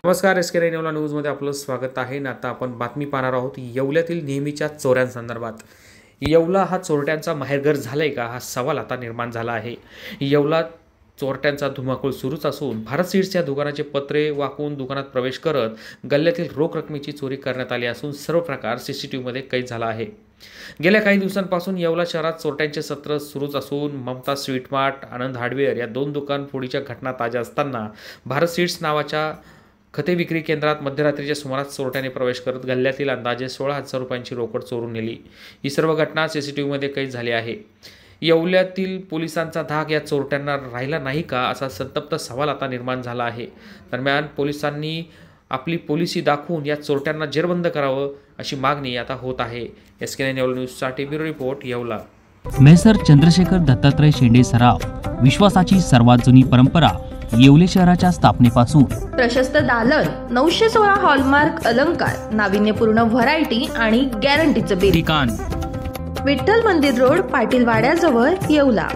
नमस्कार, SK येवला न्यूजमध्ये आपलं स्वागत आहे. आता आपण बातमी पाहणार आहोत येवल्यातील नेहमीच्या चोऱ्यांसंदर्भात. येवला हा चोरट्यांचा माहेरघर झालाय का, हा सवाल आता निर्माण झाला आहे. येवला चोरट्यांचा धुमाकूळ सुरूच असून भारत सीड्सच्या दुकानाचे पत्रे वाकून दुकानात प्रवेश करत गल्ल्यातील रोख रकमेची चोरी करण्यात आली असून सर्व प्रकार CCTVमध्ये कैद झाला आहे. गेल्या काही दिवसांपासून येवला शहरात चोरट्यांचे सत्र सुरूच असून ममता स्वीट मार्ट, आनंद हार्डवेअर या दोन दुकान फोडीच्या घटना ताज्या असताना भारत सीड्स नावाच्या खते विक्री केंद्रात मध्यरात्रीच्या सुमारास चोरट्याने प्रवेश करत गल्ल्यातील अंदाजे 16,000 रुपयांची रोकड चोरून नेली. ही सर्व घटना CCTVमध्ये कैद झाली आहे. येवल्यातील पोलिसांचा धाक या चोरट्यांना राहिला नाही का, असा संतप्त सवाल आता निर्माण झाला आहे. दरम्यान पोलिसांनी आपली पॉलिसी दाखवून या चोरट्यांना जेरबंद करावं अशी मागणी आता होत आहे. SK येवला न्यूजसाठी bureau report, Yeola. Messrs Chandrashekhar Dattatray Shende Saraf, विश्वासाची सर्वात जुनी परंपरा. येवले शहराच्या स्थापनेपासून प्रशस्त दालन, 916 हॉलमार्क अलंकार, नाविन्यपूर्ण व्हरायटी आणि गॅरंटीचं बिल. ठिकाण विठ्ठल मंदिर रोड, पाटील वाड्याजवळ, येवला.